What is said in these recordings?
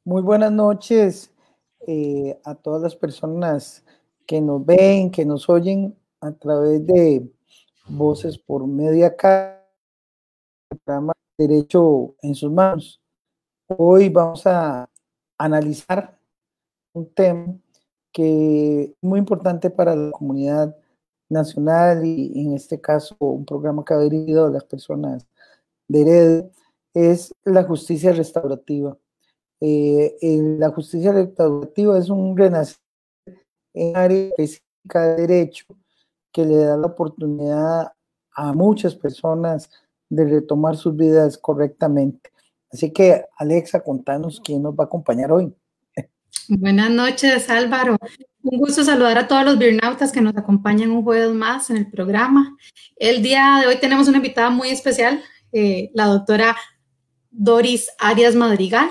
Muy buenas noches a todas las personas que nos ven, que nos oyen a través de Voces por Media Acá, programa Derecho en sus manos. Hoy vamos a analizar un tema que es muy importante para la comunidad nacional y en este caso un programa que ha dirigido a las personas de Heredia, es la justicia restaurativa. La justicia restaurativa es un renacimiento en área específica de derecho que le da la oportunidad a muchas personas de retomar sus vidas correctamente. Así que, Alexa, contanos quién nos va a acompañar hoy. Buenas noches, Álvaro. Un gusto saludar a todos los Birnautas que nos acompañan un jueves más en el programa. El día de hoy tenemos una invitada muy especial, la doctora Doris Arias Madrigal.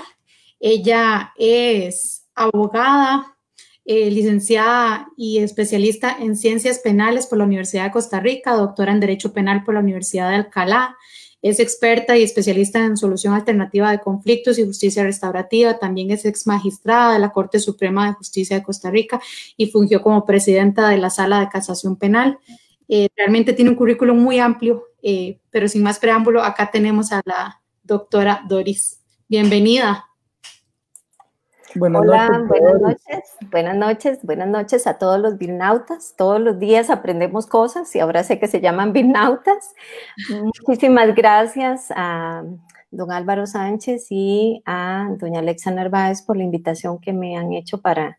Ella es abogada, licenciada y especialista en ciencias penales por la Universidad de Costa Rica, doctora en Derecho Penal por la Universidad de Alcalá. Es experta y especialista en solución alternativa de conflictos y justicia restaurativa. También es ex magistrada de la Corte Suprema de Justicia de Costa Rica y fungió como presidenta de la Sala de Casación Penal. Realmente tiene un currículum muy amplio, pero sin más preámbulo, acá tenemos a la doctora Doris. Bienvenida. Buenas Hola, noches, buenas noches a todos los birnautas. Todos los días aprendemos cosas y ahora sé que se llaman birnautas. Muchísimas gracias a don Álvaro Sánchez y a doña Alexa Narváez por la invitación que me han hecho para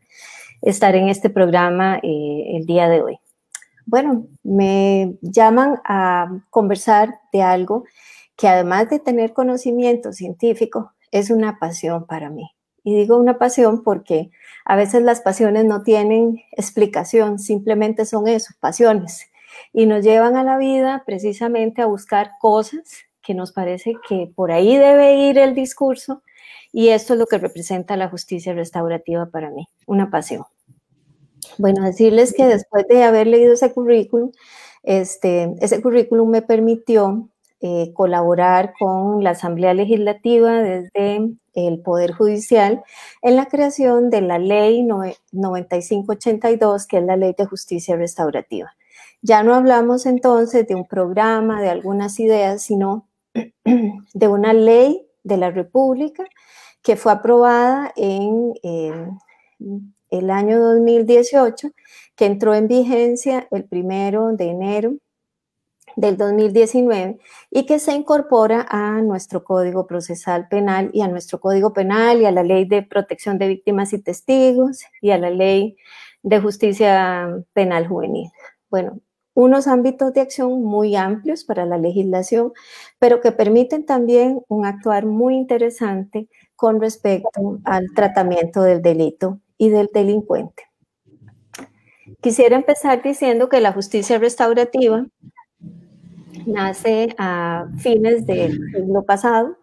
estar en este programa el día de hoy. Bueno, me llaman a conversar de algo que además de tener conocimiento científico, es una pasión para mí. Y digo una pasión porque a veces las pasiones no tienen explicación, simplemente son eso, pasiones. Y nos llevan a la vida precisamente a buscar cosas que nos parece que por ahí debe ir el discurso, y esto es lo que representa la justicia restaurativa para mí, una pasión. Bueno, decirles que después de haber leído ese currículum me permitió colaborar con la Asamblea Legislativa desde el Poder Judicial en la creación de la Ley 9582, que es la Ley de Justicia Restaurativa. Ya no hablamos entonces de un programa, de algunas ideas, sino de una ley de la República que fue aprobada en el año 2018, que entró en vigencia el 1 de enero del 2019 y que se incorpora a nuestro Código Procesal Penal y a nuestro Código Penal y a la Ley de Protección de Víctimas y Testigos y a la Ley de Justicia Penal Juvenil. Bueno, unos ámbitos de acción muy amplios para la legislación, pero que permiten también un actuar muy interesante con respecto al tratamiento del delito y del delincuente. Quisiera empezar diciendo que la justicia restaurativa nace a fines del siglo pasado,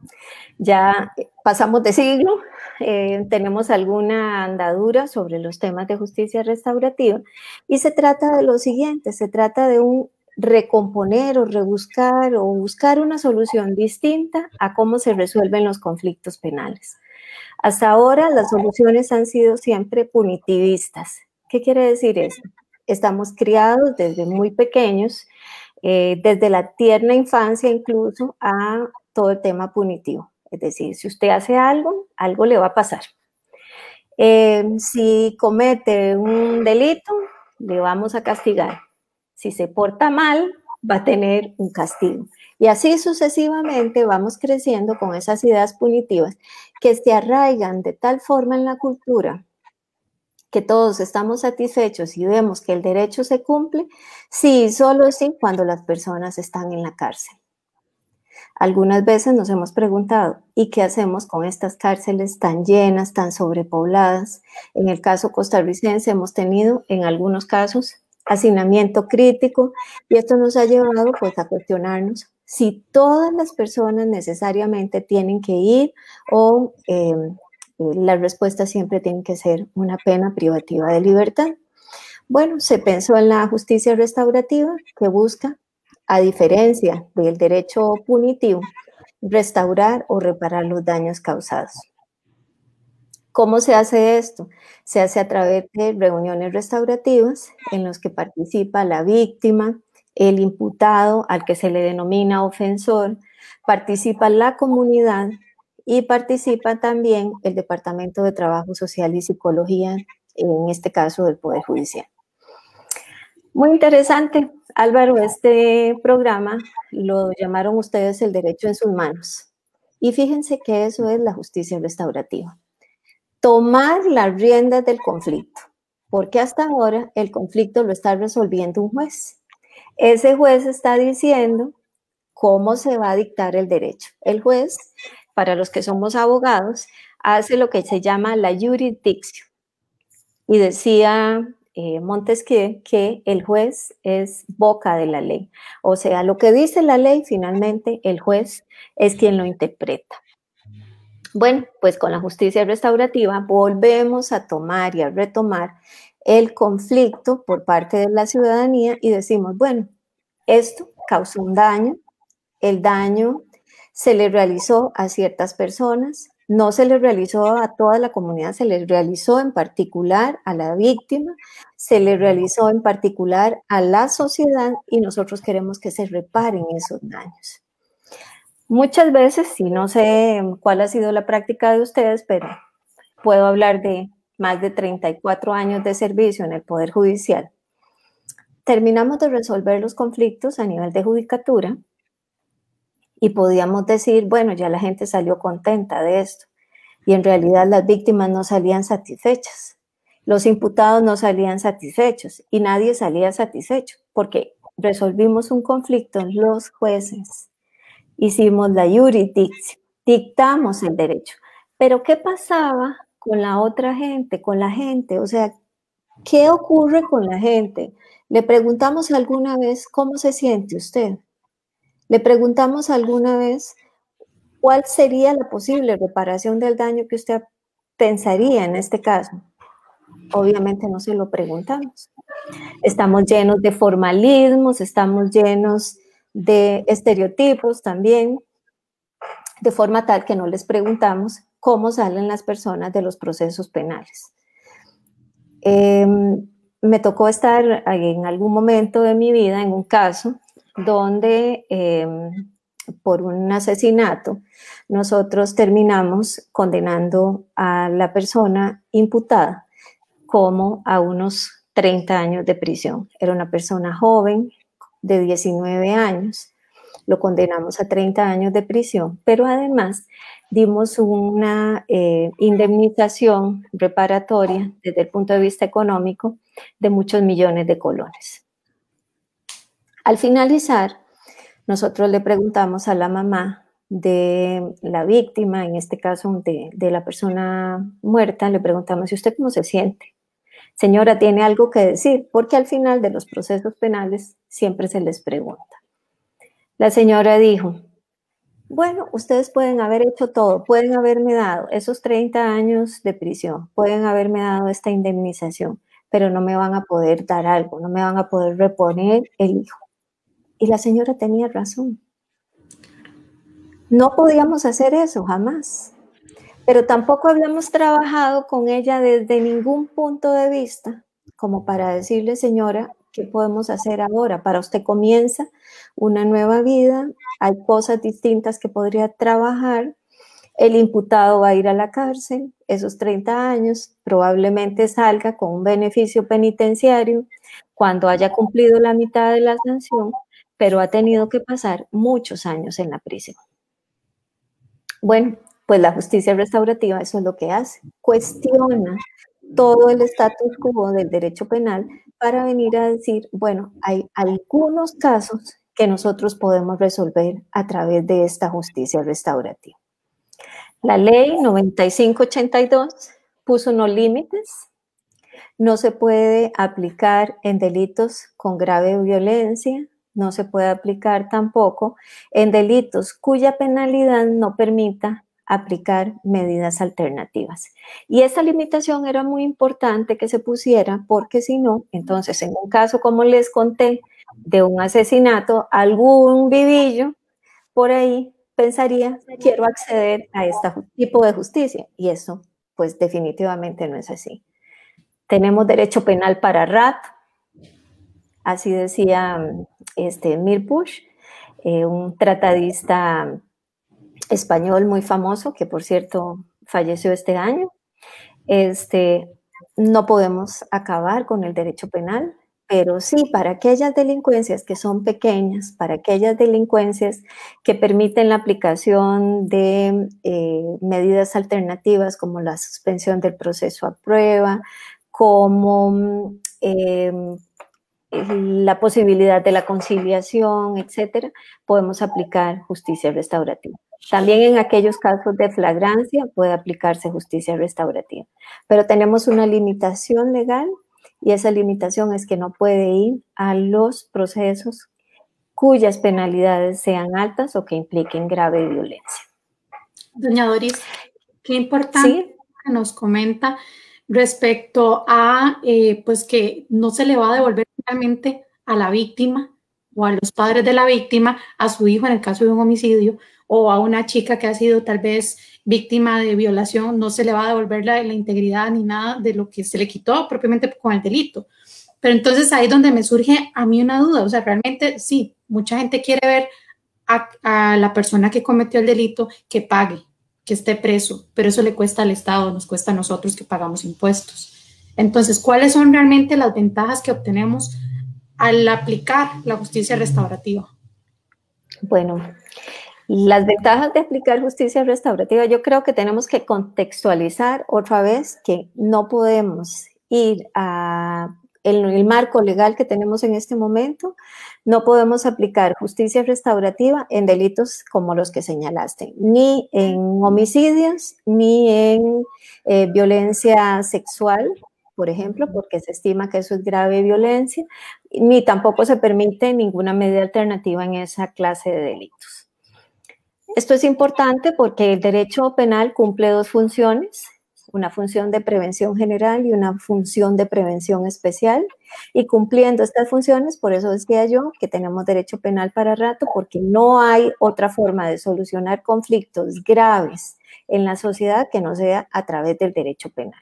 ya pasamos de siglo, tenemos alguna andadura sobre los temas de justicia restaurativa y se trata de lo siguiente, se trata de un recomponer o rebuscar o buscar una solución distinta a cómo se resuelven los conflictos penales. Hasta ahora las soluciones han sido siempre punitivistas. ¿Qué quiere decir eso? Estamos criados desde muy pequeños, desde la tierna infancia incluso, a todo el tema punitivo. Es decir, si usted hace algo, algo le va a pasar. Si comete un delito, le vamos a castigar. Si se porta mal, va a tener un castigo. Y así sucesivamente vamos creciendo con esas ideas punitivas que se arraigan de tal forma en la cultura que todos estamos satisfechos y vemos que el derecho se cumple, sí y solo sí cuando las personas están en la cárcel. Algunas veces nos hemos preguntado, ¿y qué hacemos con estas cárceles tan llenas, tan sobrepobladas? En el caso costarricense hemos tenido, en algunos casos, hacinamiento crítico, y esto nos ha llevado pues a cuestionarnos si todas las personas necesariamente tienen que ir o la respuesta siempre tiene que ser una pena privativa de libertad. Bueno, se pensó en la justicia restaurativa que busca, a diferencia del derecho punitivo, restaurar o reparar los daños causados. ¿Cómo se hace esto? Se hace a través de reuniones restaurativas en las que participa la víctima, el imputado, al que se le denomina ofensor, participa la comunidad y participa también el Departamento de Trabajo Social y Psicología, en este caso del Poder Judicial. Muy interesante, Álvaro, este programa lo llamaron ustedes el derecho en sus manos. Y fíjense que eso es la justicia restaurativa. Tomar las riendas del conflicto, porque hasta ahora el conflicto lo está resolviendo un juez. Ese juez está diciendo cómo se va a dictar el derecho. El juez, para los que somos abogados, hace lo que se llama la jurisdicción. Y decía Montesquieu que el juez es boca de la ley. O sea, lo que dice la ley, finalmente el juez es quien lo interpreta. Bueno, pues con la justicia restaurativa volvemos a tomar y a retomar el conflicto por parte de la ciudadanía y decimos, bueno, esto causó un daño, el daño se le realizó a ciertas personas, no se le realizó a toda la comunidad, se le realizó en particular a la víctima, se le realizó en particular a la sociedad y nosotros queremos que se reparen esos daños. Muchas veces, y no sé cuál ha sido la práctica de ustedes, pero puedo hablar de más de 34 años de servicio en el Poder Judicial. Terminamos de resolver los conflictos a nivel de judicatura y podíamos decir, bueno, ya la gente salió contenta de esto. Y en realidad las víctimas no salían satisfechas. Los imputados no salían satisfechos y nadie salía satisfecho porque resolvimos un conflicto en los jueces. Hicimos la jurisdicción, dictamos el derecho. Pero ¿qué pasaba con la otra gente, con la gente? O sea, ¿qué ocurre con la gente? ¿Le preguntamos alguna vez cómo se siente usted? ¿Le preguntamos alguna vez cuál sería la posible reparación del daño que usted pensaría en este caso? Obviamente no se lo preguntamos. Estamos llenos de formalismos, estamos llenos de estereotipos también, de forma tal que no les preguntamos cómo salen las personas de los procesos penales. Me tocó estar en algún momento de mi vida en un caso donde por un asesinato nosotros terminamos condenando a la persona imputada como a unos 30 años de prisión. Era una persona joven de 19 años, lo condenamos a 30 años de prisión, pero además dimos una indemnización reparatoria desde el punto de vista económico de muchos millones de colones. Al finalizar, nosotros le preguntamos a la mamá de la víctima, en este caso de la persona muerta, le preguntamos, ¿y usted cómo se siente? Señora, ¿tiene algo que decir? Porque al final de los procesos penales siempre se les pregunta. La señora dijo, bueno, ustedes pueden haber hecho todo, pueden haberme dado esos 30 años de prisión, pueden haberme dado esta indemnización, pero no me van a poder dar algo, no me van a poder reponer el hijo. Y la señora tenía razón. No podíamos hacer eso jamás, pero tampoco habíamos trabajado con ella desde ningún punto de vista como para decirle, señora, ¿qué podemos hacer ahora? Para usted comienza una nueva vida, hay cosas distintas que podría trabajar, el imputado va a ir a la cárcel, esos 30 años, probablemente salga con un beneficio penitenciario cuando haya cumplido la mitad de la sanción, pero ha tenido que pasar muchos años en la prisión. Bueno, pues la justicia restaurativa eso es lo que hace, cuestiona todo el status quo del derecho penal para venir a decir, bueno, hay algunos casos que nosotros podemos resolver a través de esta justicia restaurativa. La ley 9582 puso unos límites, no se puede aplicar en delitos con grave violencia, no se puede aplicar tampoco en delitos cuya penalidad no permita aplicar medidas alternativas. Y esa limitación era muy importante que se pusiera porque si no, entonces en un caso como les conté de un asesinato, algún vivillo por ahí pensaría, quiero acceder a este tipo de justicia y eso pues definitivamente no es así. Tenemos derecho penal para rato, así decía Mirpuch, un tratadista español muy famoso, que por cierto falleció este año. No podemos acabar con el derecho penal, pero sí para aquellas delincuencias que son pequeñas, para aquellas delincuencias que permiten la aplicación de medidas alternativas como la suspensión del proceso a prueba, como la posibilidad de la conciliación, etcétera, podemos aplicar justicia restaurativa. También en aquellos casos de flagrancia puede aplicarse justicia restaurativa. Pero tenemos una limitación legal y esa limitación es que no puede ir a los procesos cuyas penalidades sean altas o que impliquen grave violencia. Doña Doris, qué importante ¿Sí? que nos comenta respecto a pues que no se le va a devolver realmente a la víctima o a los padres de la víctima, a su hijo en el caso de un homicidio, o a una chica que ha sido tal vez víctima de violación, no se le va a devolver la integridad ni nada de lo que se le quitó propiamente con el delito. Pero entonces ahí es donde me surge a mí una duda, o sea, realmente sí, mucha gente quiere ver a la persona que cometió el delito que pague, que esté preso, pero eso le cuesta al Estado, nos cuesta a nosotros que pagamos impuestos. Entonces, ¿cuáles son realmente las ventajas que obtenemos al aplicar la justicia restaurativa? Bueno, las ventajas de aplicar justicia restaurativa, yo creo que tenemos que contextualizar otra vez que no podemos ir a el marco legal que tenemos en este momento, no podemos aplicar justicia restaurativa en delitos como los que señalaste, ni en homicidios, ni en violencia sexual, por ejemplo, porque se estima que eso es grave violencia, ni tampoco se permite ninguna medida alternativa en esa clase de delitos. Esto es importante porque el derecho penal cumple dos funciones, una función de prevención general y una función de prevención especial, y cumpliendo estas funciones, por eso decía yo que tenemos derecho penal para rato, porque no hay otra forma de solucionar conflictos graves en la sociedad que no sea a través del derecho penal.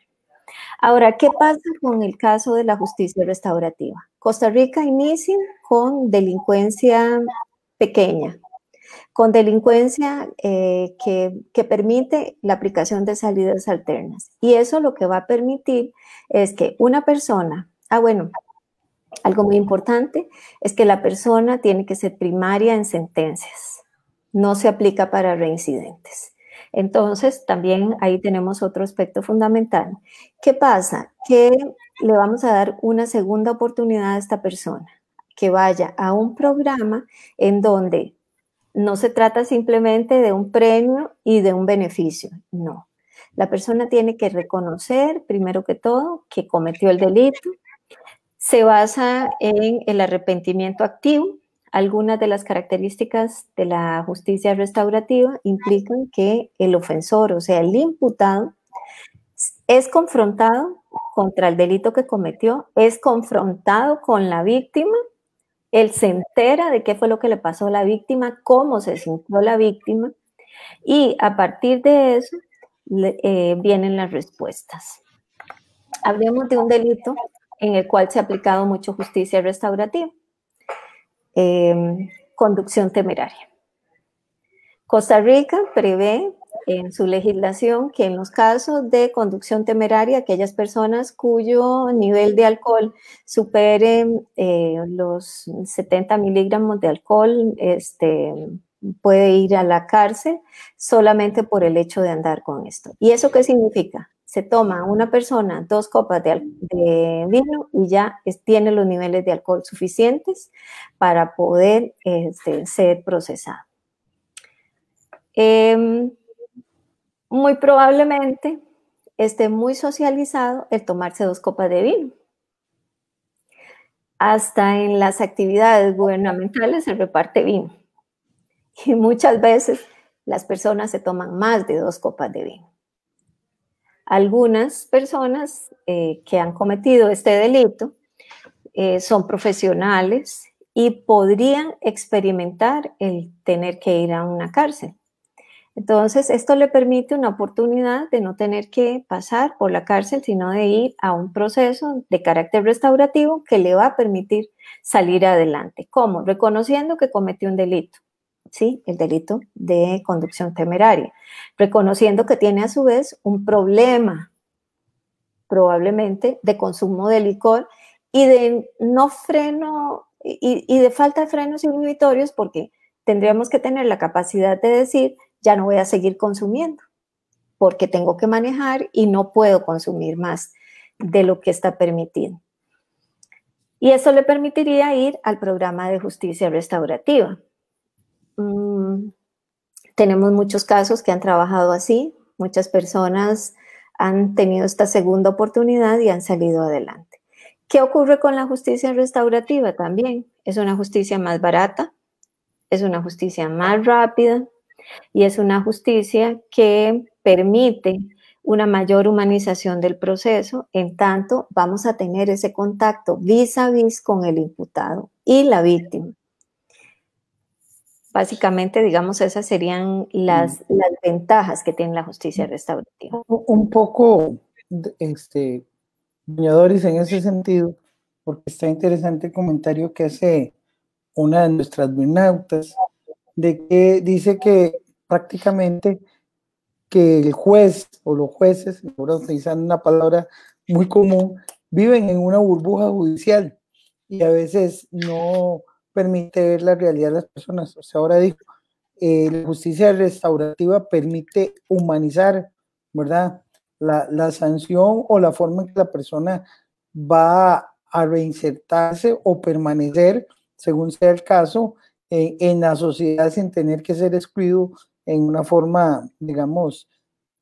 Ahora, ¿qué pasa con el caso de la justicia restaurativa? Costa Rica inicia con delincuencia pequeña, con delincuencia que permite la aplicación de salidas alternas. Y eso lo que va a permitir es que una persona, algo muy importante es que la persona tiene que ser primaria en sentencias, no se aplica para reincidentes. Entonces, también ahí tenemos otro aspecto fundamental. ¿Qué pasa? Que le vamos a dar una segunda oportunidad a esta persona, que vaya a un programa en donde no se trata simplemente de un premio y de un beneficio, no. La persona tiene que reconocer, primero que todo, que cometió el delito. Se basa en el arrepentimiento activo. Algunas de las características de la justicia restaurativa implican que el ofensor, o sea, el imputado, es confrontado contra el delito que cometió, es confrontado con la víctima. Él se entera de qué fue lo que le pasó a la víctima, cómo se sintió la víctima, y a partir de eso vienen las respuestas. Hablemos de un delito en el cual se ha aplicado mucho justicia restaurativa. Conducción temeraria. Costa Rica prevé en su legislación que en los casos de conducción temeraria, aquellas personas cuyo nivel de alcohol supere los 70 miligramos de alcohol, puede ir a la cárcel solamente por el hecho de andar con esto. ¿Y eso qué significa? Se toma una persona 2 copas de vino y ya tiene los niveles de alcohol suficientes para poder ser procesado. Muy probablemente esté muy socializado el tomarse 2 copas de vino. Hasta en las actividades gubernamentales se reparte vino. Y muchas veces las personas se toman más de 2 copas de vino. Algunas personas que han cometido este delito son profesionales y podrían experimentar el tener que ir a una cárcel. Entonces, esto le permite una oportunidad de no tener que pasar por la cárcel, sino de ir a un proceso de carácter restaurativo que le va a permitir salir adelante. ¿Cómo? Reconociendo que cometió un delito, ¿sí? El delito de conducción temeraria. Reconociendo que tiene a su vez un problema, probablemente, de consumo de licor y de no freno y de falta de frenos inhibitorios, porque tendríamos que tener la capacidad de decir, ya no voy a seguir consumiendo, porque tengo que manejar y no puedo consumir más de lo que está permitido. Y eso le permitiría ir al programa de justicia restaurativa. Tenemos muchos casos que han trabajado así, muchas personas han tenido esta segunda oportunidad y han salido adelante. ¿Qué ocurre con la justicia restaurativa también? Es una justicia más barata, es una justicia más rápida, y es una justicia que permite una mayor humanización del proceso, en tanto vamos a tener ese contacto vis a vis con el imputado y la víctima. Básicamente, digamos, esas serían las ventajas que tiene la justicia restaurativa. Un poco, doña Doris, en ese sentido, porque está interesante el comentario que hace una de nuestras burnautas, de que dice que prácticamente que el juez o los jueces, ahora utilizando una palabra muy común, viven en una burbuja judicial y a veces no permite ver la realidad de las personas. O sea, ahora digo, la justicia restaurativa permite humanizar, ¿verdad? La sanción o la forma en que la persona va a reinsertarse o permanecer, según sea el caso, en la sociedad sin tener que ser excluido en una forma, digamos,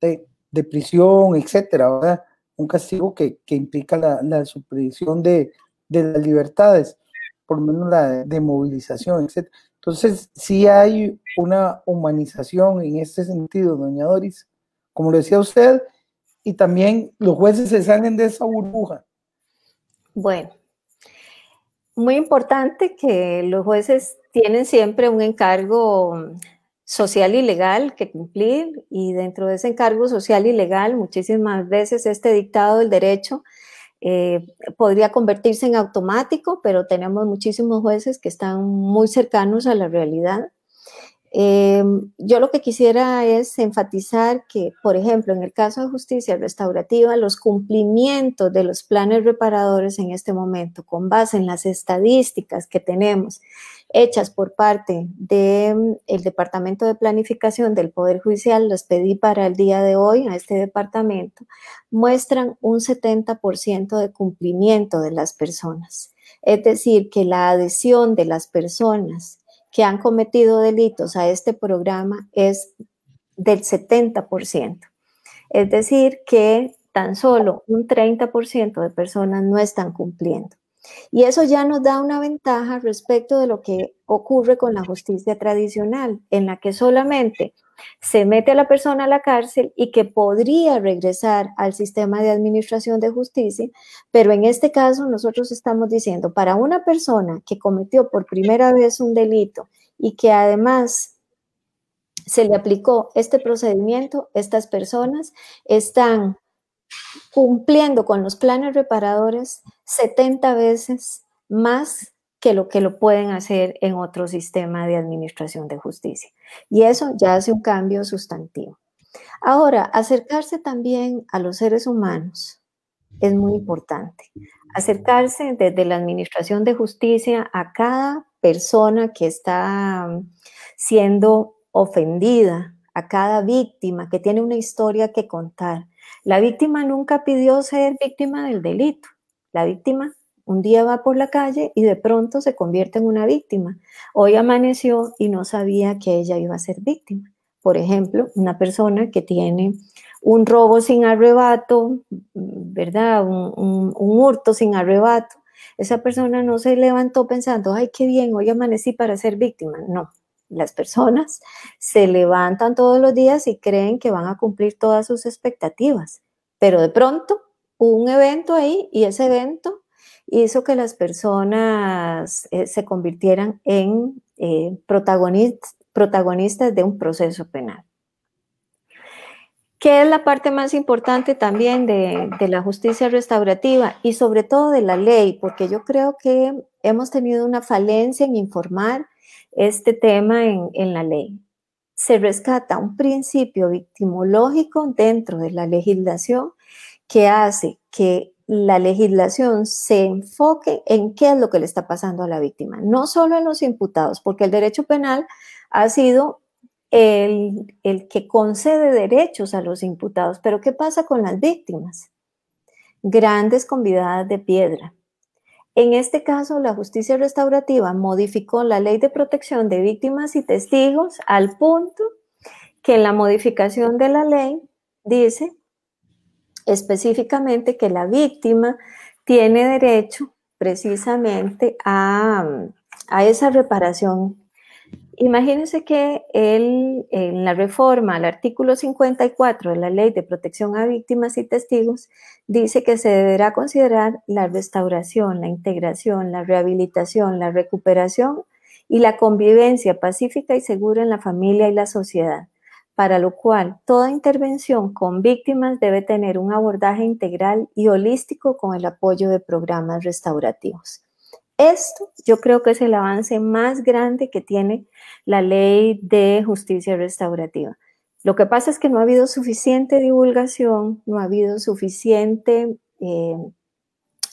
de prisión, etcétera, ¿verdad? Un castigo que implica la supresión de las libertades, por lo menos la de movilización, etcétera. Entonces, sí hay una humanización en este sentido, doña Doris, como lo decía usted, y también los jueces se salen de esa burbuja. Bueno, muy importante que los jueces tienen siempre un encargo social y legal que cumplir, y dentro de ese encargo social y legal muchísimas veces este dictado del derecho podría convertirse en automático, pero tenemos muchísimos jueces que están muy cercanos a la realidad. Yo lo que quisiera es enfatizar que, por ejemplo, en el caso de justicia restaurativa, los cumplimientos de los planes reparadores en este momento, con base en las estadísticas que tenemos hechas por parte del Departamento de Planificación del Poder Judicial, las pedí para el día de hoy a este departamento, muestran un 70% de cumplimiento de las personas. Es decir, que la adhesión de las personas que han cometido delitos a este programa es del 70%. Es decir, que tan solo un 30% de personas no están cumpliendo. Y eso ya nos da una ventaja respecto de lo que ocurre con la justicia tradicional, en la que solamente se mete a la persona a la cárcel y que podría regresar al sistema de administración de justicia, pero en este caso nosotros estamos diciendo, para una persona que cometió por primera vez un delito y que además se le aplicó este procedimiento, estas personas están cumpliendo con los planes reparadores 70 veces más que lo pueden hacer en otro sistema de administración de justicia. Y eso ya hace un cambio sustantivo. Ahora, acercarse también a los seres humanos es muy importante. Acercarse desde la administración de justicia a cada persona que está siendo ofendida, a cada víctima que tiene una historia que contar. La víctima nunca pidió ser víctima del delito. La víctima un día va por la calle y de pronto se convierte en una víctima. Hoy amaneció y no sabía que ella iba a ser víctima. Por ejemplo, una persona que tiene un robo sin arrebato, ¿verdad? Un hurto sin arrebato. Esa persona no se levantó pensando, ay, qué bien, hoy amanecí para ser víctima. No. Las personas se levantan todos los días y creen que van a cumplir todas sus expectativas, pero de pronto hubo un evento ahí y ese evento hizo que las personas se convirtieran en protagonistas de un proceso penal. ¿Qué es la parte más importante también de la justicia restaurativa y sobre todo de la ley? Porque yo creo que hemos tenido una falencia en informar este tema en la ley. Se rescata un principio victimológico dentro de la legislación que hace que la legislación se enfoque en qué es lo que le está pasando a la víctima, no solo en los imputados, porque el derecho penal ha sido el que concede derechos a los imputados, pero ¿qué pasa con las víctimas? Grandes convidadas de piedra. En este caso, la justicia restaurativa modificó la ley de protección de víctimas y testigos al punto que en la modificación de la ley dice específicamente que la víctima tiene derecho precisamente a esa reparación. Imagínense que en la reforma al artículo 54 de la Ley de Protección a Víctimas y Testigos dice que se deberá considerar la restauración, la integración, la rehabilitación, la recuperación y la convivencia pacífica y segura en la familia y la sociedad, para lo cual toda intervención con víctimas debe tener un abordaje integral y holístico con el apoyo de programas restaurativos. Esto yo creo que es el avance más grande que tiene la ley de justicia restaurativa. Lo que pasa es que no ha habido suficiente divulgación, no ha habido suficiente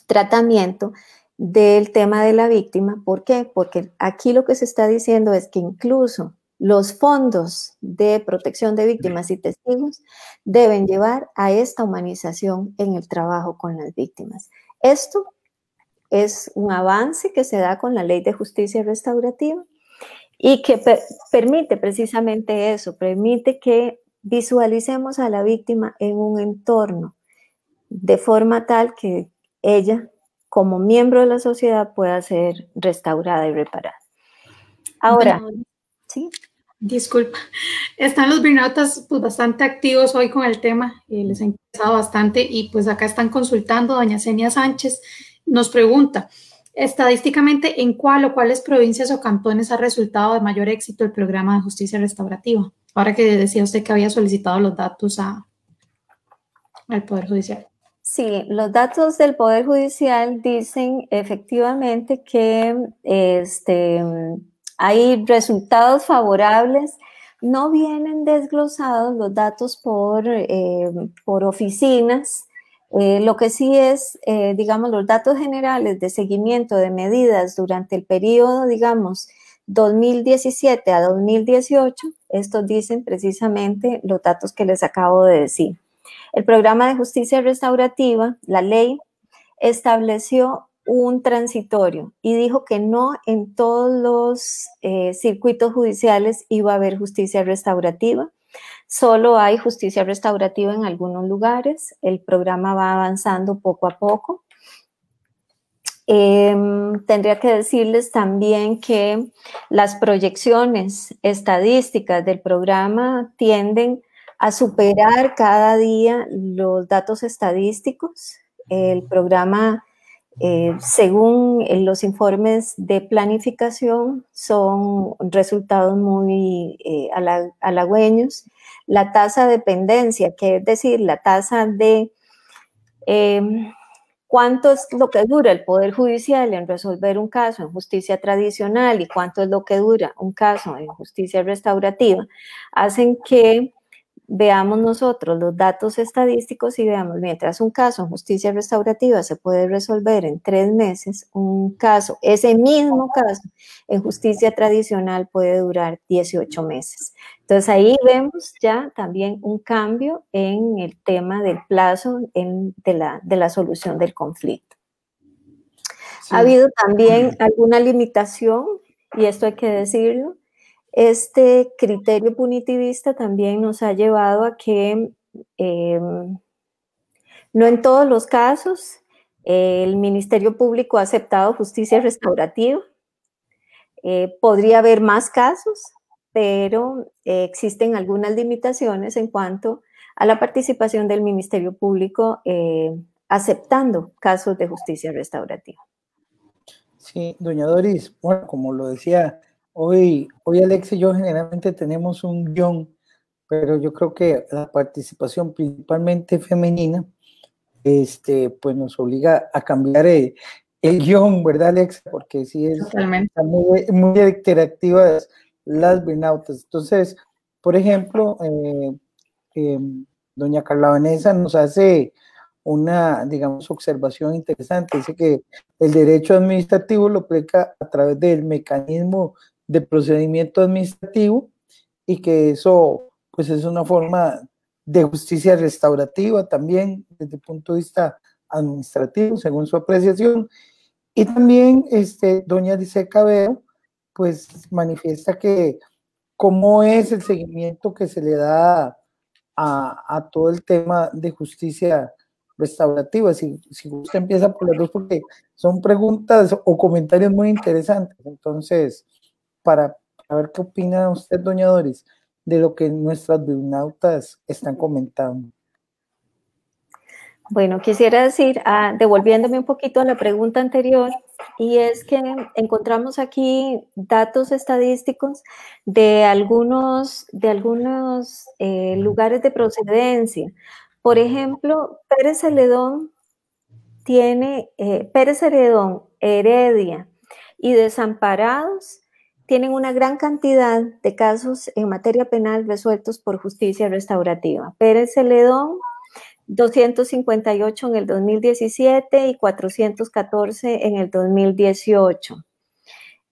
tratamiento del tema de la víctima. ¿Por qué? Porque aquí lo que se está diciendo es que incluso los fondos de protección de víctimas y testigos deben llevar a esta humanización en el trabajo con las víctimas. Esto es un avance que se da con la Ley de Justicia Restaurativa y que permite precisamente eso, permite que visualicemos a la víctima en un entorno de forma tal que ella, como miembro de la sociedad, pueda ser restaurada y reparada. Ahora, bueno, ¿sí? Disculpa, están los burnoutas pues bastante activos hoy con el tema, les ha interesado bastante y pues acá están consultando. Doña Zenia Sánchez nos pregunta, estadísticamente, ¿en cuál o cuáles provincias o cantones ha resultado de mayor éxito el programa de justicia restaurativa? Ahora que decía usted que había solicitado los datos al Poder Judicial. Sí, los datos del Poder Judicial dicen efectivamente que hay resultados favorables. No vienen desglosados los datos por oficinas. Lo que sí es, digamos, los datos generales de seguimiento de medidas durante el periodo, digamos, 2017 a 2018, estos dicen precisamente los datos que les acabo de decir. El programa de justicia restaurativa, la ley, estableció un transitorio y dijo que no en todos los circuitos judiciales iba a haber justicia restaurativa. Solo hay justicia restaurativa en algunos lugares. El programa va avanzando poco a poco. Tendría que decirles también que las proyecciones estadísticas del programa tienden a superar cada día los datos estadísticos. El programa, según los informes de planificación, son resultados muy halagüeños. La tasa de dependencia, que es decir, la tasa de cuánto es lo que dura el Poder Judicial en resolver un caso en justicia tradicional y cuánto es lo que dura un caso en justicia restaurativa, hacen que veamos nosotros los datos estadísticos y veamos, mientras un caso en justicia restaurativa se puede resolver en 3 meses, un caso, ese mismo caso en justicia tradicional puede durar 18 meses. Entonces ahí vemos ya también un cambio en el tema del plazo de la solución del conflicto. Sí. Ha habido también alguna limitación, y esto hay que decirlo. Este criterio punitivista también nos ha llevado a que no en todos los casos el Ministerio Público ha aceptado justicia restaurativa. Podría haber más casos, pero existen algunas limitaciones en cuanto a la participación del Ministerio Público aceptando casos de justicia restaurativa. Sí, doña Doris, bueno, como lo decía, hoy Alex y yo generalmente tenemos un guión pero yo creo que la participación principalmente femenina, pues nos obliga a cambiar el guión, ¿verdad, Alexa? Porque sí están muy interactivas las burnoutas. Entonces, por ejemplo, doña Carla Vanessa nos hace una, digamos, observación interesante. Dice que el derecho administrativo lo aplica a través del mecanismo de procedimiento administrativo y que eso, pues, es una forma de justicia restaurativa también desde el punto de vista administrativo, según su apreciación. Y también doña Lice Cabero, pues, manifiesta que cómo es el seguimiento que se le da a todo el tema de justicia restaurativa. Si usted empieza por las dos, porque son preguntas o comentarios muy interesantes. Entonces, para ver qué opina usted, doña Doris, de lo que nuestras burnautas están comentando. Bueno, quisiera decir, devolviéndome un poquito a la pregunta anterior, y es que encontramos aquí datos estadísticos de algunos lugares de procedencia. Por ejemplo, Pérez Celedón, Heredia y Desamparados tienen una gran cantidad de casos en materia penal resueltos por justicia restaurativa. Pérez Celedón, 258 en el 2017 y 414 en el 2018.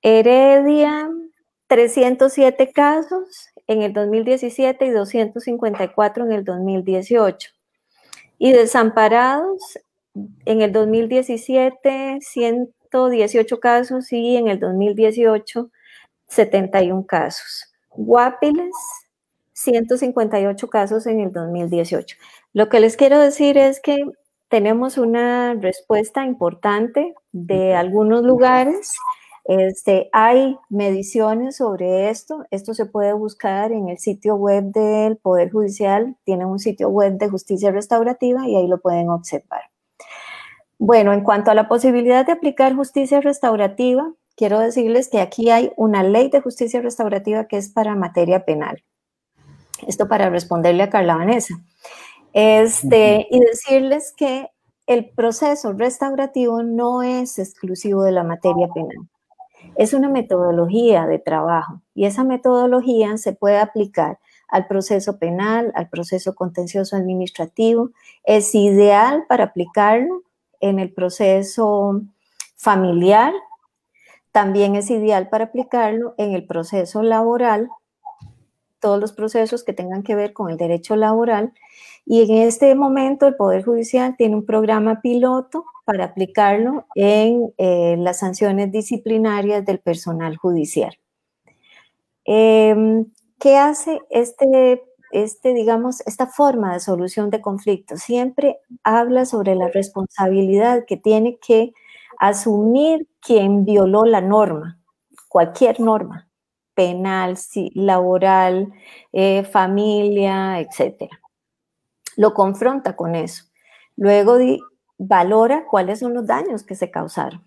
Heredia, 307 casos en el 2017 y 254 en el 2018. Y Desamparados, en el 2017, 118 casos y en el 2018, 71 casos. Guapiles, 158 casos en el 2018. Lo que les quiero decir es que tenemos una respuesta importante de algunos lugares. Hay mediciones sobre esto. Esto se puede buscar en el sitio web del Poder Judicial. Tienen un sitio web de justicia restaurativa y ahí lo pueden observar. Bueno, en cuanto a la posibilidad de aplicar justicia restaurativa, quiero decirles que aquí hay una ley de justicia restaurativa que es para materia penal. Esto para responderle a Carla Vanessa. Y decirles que el proceso restaurativo no es exclusivo de la materia penal. Es una metodología de trabajo y esa metodología se puede aplicar al proceso penal, al proceso contencioso administrativo. Es ideal para aplicarlo en el proceso familiar. También es ideal para aplicarlo en el proceso laboral, todos los procesos que tengan que ver con el derecho laboral. Y en este momento el Poder Judicial tiene un programa piloto para aplicarlo en las sanciones disciplinarias del personal judicial. ¿Qué hace digamos, esta forma de solución de conflictos? Siempre habla sobre la responsabilidad que tiene que asumir quien violó la norma, cualquier norma, penal, laboral, familia, etcétera. Lo confronta con eso. Luego valora cuáles son los daños que se causaron,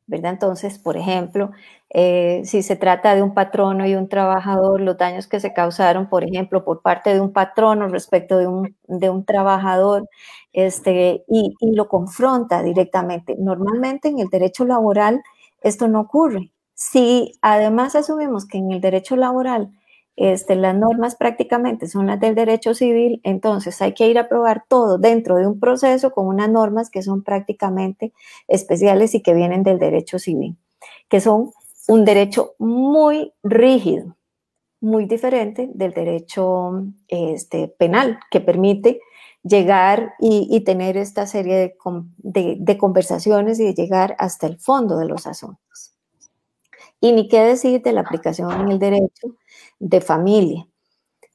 ¿verdad? Entonces, por ejemplo, si se trata de un patrono y un trabajador, los daños que se causaron, por ejemplo, por parte de un patrono respecto de un trabajador, y lo confronta directamente. Normalmente en el derecho laboral esto no ocurre. Si además asumimos que en el derecho laboral las normas prácticamente son las del derecho civil, entonces hay que ir a probar todo dentro de un proceso con unas normas que son prácticamente especiales y que vienen del derecho civil, que son un derecho muy rígido, muy diferente del derecho penal, que permite llegar y tener esta serie de conversaciones y de llegar hasta el fondo de los asuntos. Y ni qué decir de la aplicación en el derecho de familia.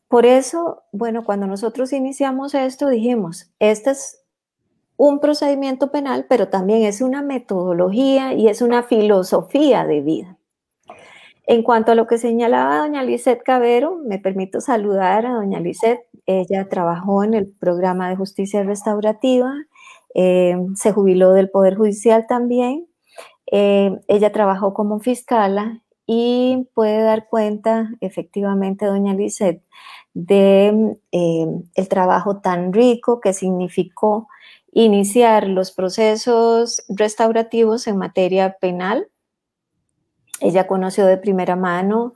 Por eso, bueno, cuando nosotros iniciamos esto, dijimos, este es un procedimiento penal, pero también es una metodología y es una filosofía de vida. En cuanto a lo que señalaba doña Lisette Cabero, me permito saludar a doña Lisette. Ella trabajó en el programa de justicia restaurativa, se jubiló del Poder Judicial también. Ella trabajó como fiscala y puede dar cuenta, efectivamente, doña Lisette, de el trabajo tan rico que significó iniciar los procesos restaurativos en materia penal. Ella conoció de primera mano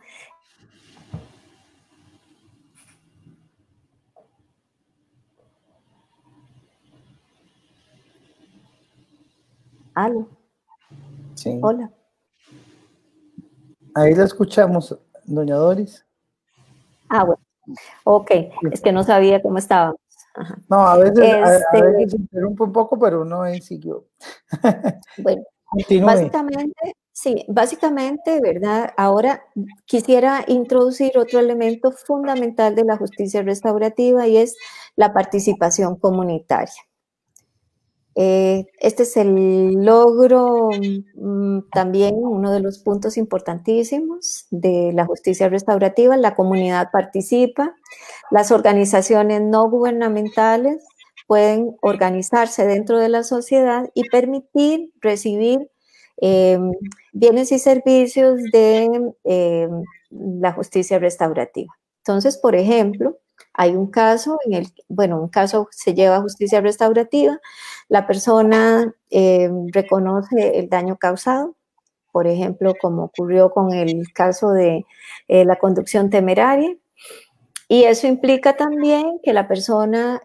¿Aló? Sí. Hola. Ahí la escuchamos, doña Doris. Ah, bueno. Ok, es que no sabía cómo estábamos. Ajá. No, a veces se interrumpe un poco, pero uno ahí siguió. Bueno, continúe. Básicamente, ¿verdad? Ahora quisiera introducir otro elemento fundamental de la justicia restaurativa y es la participación comunitaria. Este es el logro, también uno de los puntos importantísimos de la justicia restaurativa. La comunidad participa, las organizaciones no gubernamentales pueden organizarse dentro de la sociedad y permitir recibir bienes y servicios de la justicia restaurativa. Entonces, por ejemplo, hay un caso un caso se lleva a justicia restaurativa, la persona reconoce el daño causado, por ejemplo, como ocurrió con el caso de la conducción temeraria, y eso implica también que la persona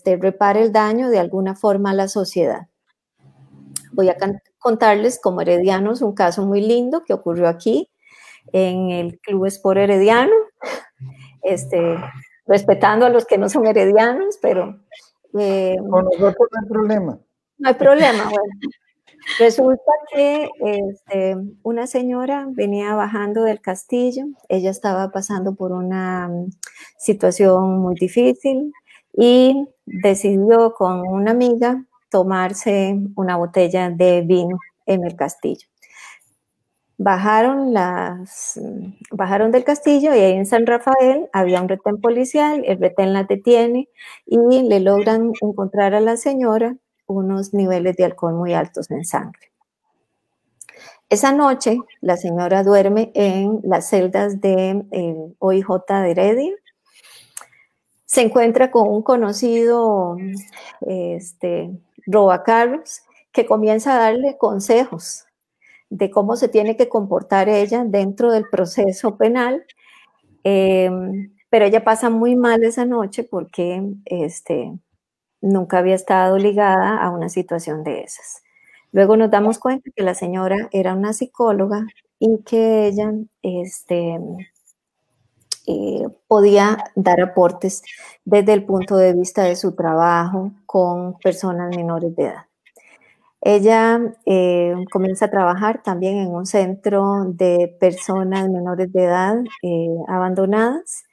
repare el daño de alguna forma a la sociedad. Voy a contarles como heredianos un caso muy lindo que ocurrió aquí en el Club Sport Herediano, respetando a los que no son heredianos, pero... con nosotros no hay problema. No hay problema, bueno. Resulta que una señora venía bajando del castillo, ella estaba pasando por una situación muy difícil y decidió con una amiga tomarse una botella de vino en el castillo. Bajaron del castillo y ahí en San Rafael había un retén policial, el retén la detiene y le logran encontrar a la señora unos niveles de alcohol muy altos en sangre. Esa noche la señora duerme en las celdas de OIJ de Heredia. Se encuentra con un conocido robacarros que comienza a darle consejos de cómo se tiene que comportar ella dentro del proceso penal, pero ella pasa muy mal esa noche porque nunca había estado ligada a una situación de esas. Luego nos damos cuenta que la señora era una psicóloga y que ella podía dar aportes desde el punto de vista de su trabajo con personas menores de edad. Ella comienza a trabajar también en un centro de personas menores de edad abandonadas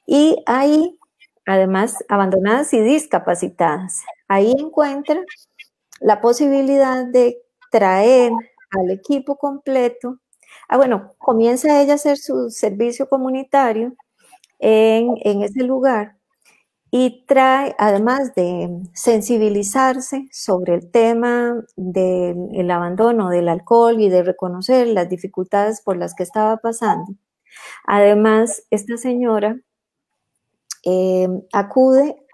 y ahí, además, abandonadas y discapacitadas. Ahí encuentra la posibilidad de traer al equipo completo. Comienza ella a hacer su servicio comunitario en ese lugar y trae, además de sensibilizarse sobre el tema del abandono del alcohol y de reconocer las dificultades por las que estaba pasando. Además, esta señora acude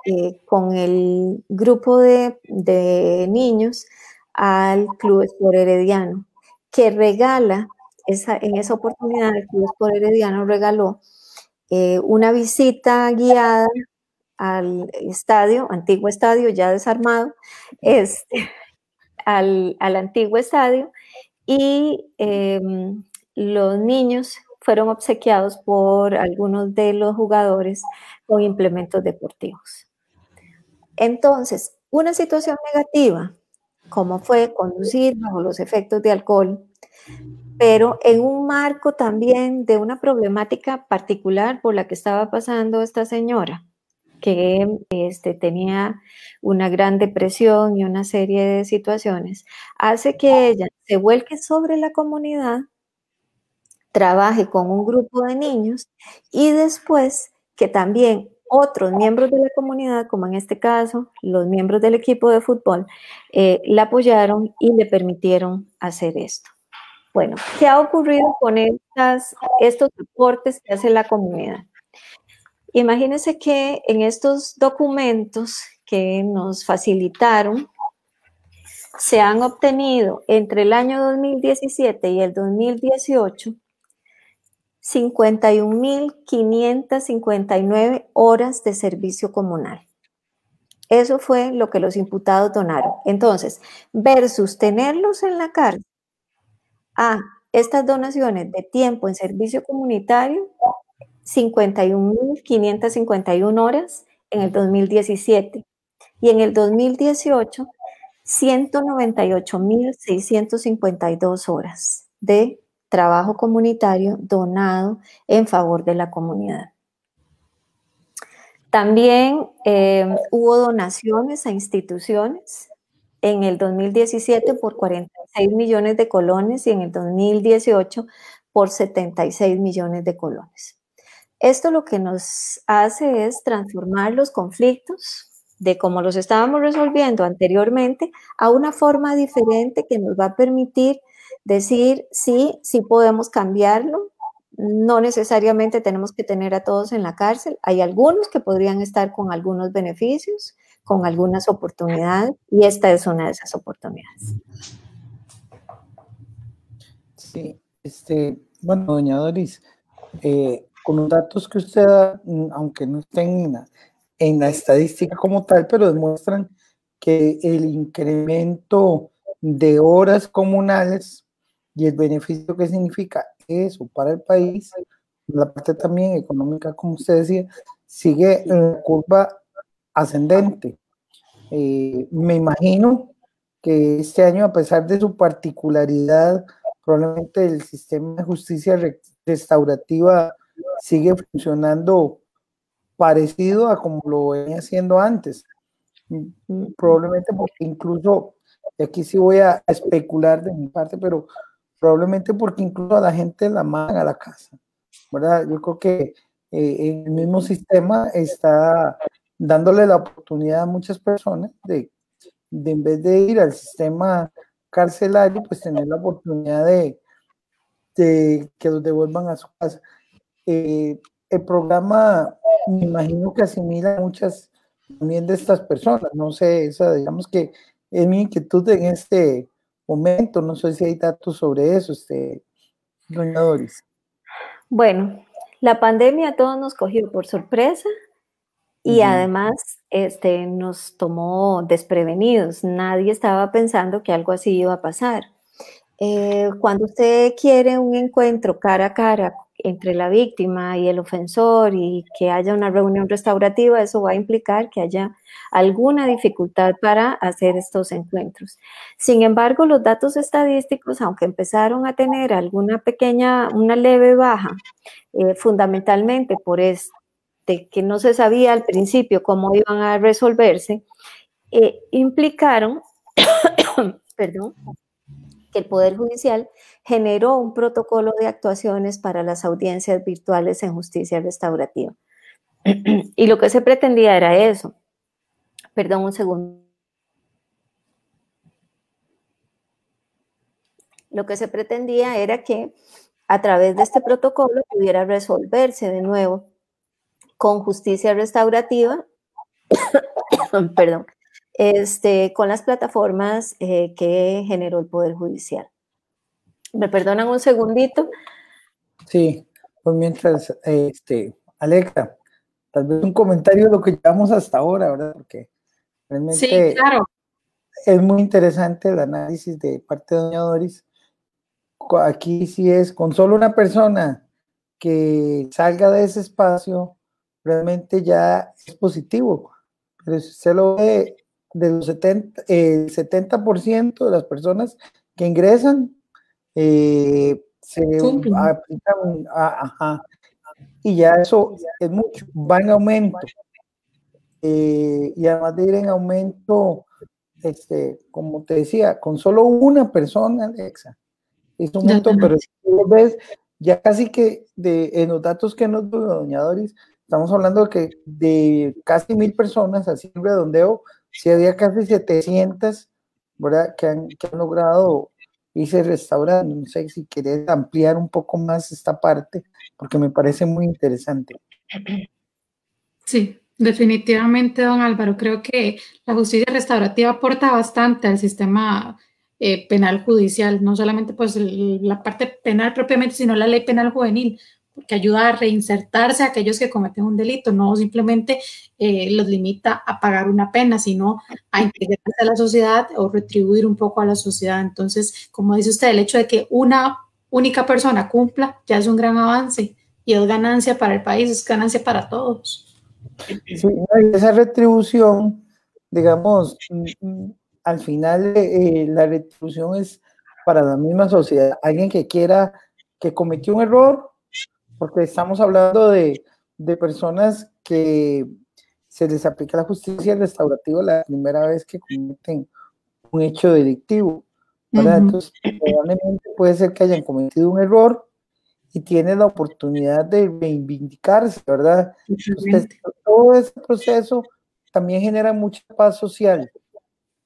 con el grupo de niños al Club Sport Herediano, que regala, en esa oportunidad el Club Sport Herediano regaló una visita guiada al estadio, antiguo estadio ya desarmado, al antiguo estadio, y los niños fueron obsequiados por algunos de los jugadores con implementos deportivos. Entonces, una situación negativa, como fue conducir bajo los efectos de alcohol, pero en un marco también de una problemática particular por la que estaba pasando esta señora, que tenía una gran depresión y una serie de situaciones, hace que ella se vuelque sobre la comunidad, trabaje con un grupo de niños y después que también otros miembros de la comunidad, como en este caso los miembros del equipo de fútbol, la apoyaron y le permitieron hacer esto. Bueno, ¿qué ha ocurrido con estos aportes que hace la comunidad? Imagínense que en estos documentos que nos facilitaron, se han obtenido entre el año 2017 y el 2018 51.559 horas de servicio comunal. Eso fue lo que los imputados donaron. Entonces, versus tenerlos en la cárcel, a estas donaciones de tiempo en servicio comunitario, 51.551 horas en el 2017 y en el 2018, 198.652 horas de trabajo comunitario donado en favor de la comunidad. También hubo donaciones a instituciones en el 2017 por 46 millones de colones y en el 2018 por 76 millones de colones. Esto lo que nos hace es transformar los conflictos de como los estábamos resolviendo anteriormente a una forma diferente que nos va a permitir decir sí podemos cambiarlo. No necesariamente tenemos que tener a todos en la cárcel. Hay algunos que podrían estar con algunos beneficios, con algunas oportunidades, y esta es una de esas oportunidades. Sí, bueno, doña Doris, con los datos que usted da, aunque no estén en la estadística como tal, pero demuestran que el incremento de horas comunales y el beneficio que significa eso para el país, la parte también económica, como usted decía, sigue en la curva ascendente. Me imagino que este año, a pesar de su particularidad, probablemente el sistema de justicia restaurativa sigue funcionando parecido a como lo venía haciendo antes. Probablemente porque incluso, aquí sí voy a especular de mi parte, pero probablemente porque incluso a la gente la mandan a la casa, ¿verdad? Yo creo que el mismo sistema está dándole la oportunidad a muchas personas de en vez de ir al sistema carcelario, pues tener la oportunidad de que los devuelvan a su casa. El programa, me imagino que asimila muchas también de estas personas, no sé, esa digamos que es mi inquietud en este momento, no sé si hay datos sobre eso, doña Doris. Bueno, la pandemia a todos nos cogió por sorpresa y además nos tomó desprevenidos. Nadie estaba pensando que algo así iba a pasar. Cuando usted quiere un encuentro cara a cara entre la víctima y el ofensor y que haya una reunión restaurativa, eso va a implicar que haya alguna dificultad para hacer estos encuentros. Sin embargo, los datos estadísticos, aunque empezaron a tener una leve baja, fundamentalmente por que no se sabía al principio cómo iban a resolverse, implicaron, perdón, que el Poder Judicial generó un protocolo de actuaciones para las audiencias virtuales en justicia restaurativa. Y lo que se pretendía era eso. Perdón, un segundo. Lo que se pretendía era que a través de este protocolo pudiera resolverse de nuevo con justicia restaurativa, perdón, con las plataformas que generó el Poder Judicial. ¿Me perdonan un segundito? Sí, pues mientras, Alexa, tal vez un comentario de lo que llevamos hasta ahora, ¿verdad? Porque realmente sí, claro. Es muy interesante el análisis de parte de doña Doris. Aquí sí es con solo una persona que salga de ese espacio, realmente ya es positivo. Pero si usted lo ve, de los 70% de las personas que ingresan se aplican, y ya eso es mucho, va en aumento. Y además de ir en aumento, como te decía, con solo una persona, Alexa, es un montón, pero si tú ves, ya casi que en los datos que nos dio doña Doris, estamos hablando de que de casi 1,000 personas, así en redondeo, si había casi 700, ¿verdad? Que han logrado irse restaurando. No sé si querés ampliar un poco más esta parte, porque me parece muy interesante. Sí, definitivamente, don Álvaro. Creo que la justicia restaurativa aporta bastante al sistema penal judicial, no solamente pues la parte penal propiamente, sino la ley penal juvenil, porque ayuda a reinsertarse a aquellos que cometen un delito, no simplemente los limita a pagar una pena, sino a integrarse a la sociedad o retribuir un poco a la sociedad. Entonces, como dice usted, el hecho de que una única persona cumpla ya es un gran avance y es ganancia para el país, es ganancia para todos. Sí, no, y esa retribución, digamos, al final la retribución es para la misma sociedad. Alguien que quiera, que cometió un error, porque estamos hablando de personas que se les aplica la justicia restaurativa la primera vez que cometen un hecho delictivo, ¿verdad? Entonces, probablemente puede ser que hayan cometido un error y tiene la oportunidad de reivindicarse, ¿verdad? Entonces, todo ese proceso también genera mucha paz social,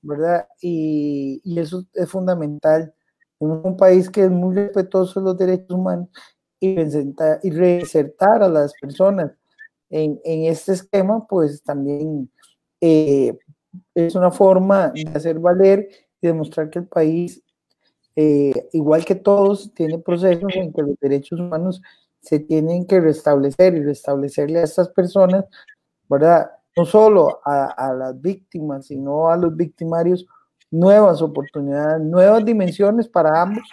¿verdad? Y eso es fundamental en un país que es muy respetuoso de los derechos humanos y reinsertar a las personas en este esquema, pues también es una forma de hacer valer y demostrar que el país igual que todos, tiene procesos en que los derechos humanos se tienen que restablecer y restablecerle a estas personas, ¿verdad? No solo a las víctimas, sino a los victimarios, nuevas oportunidades, nuevas dimensiones para ambos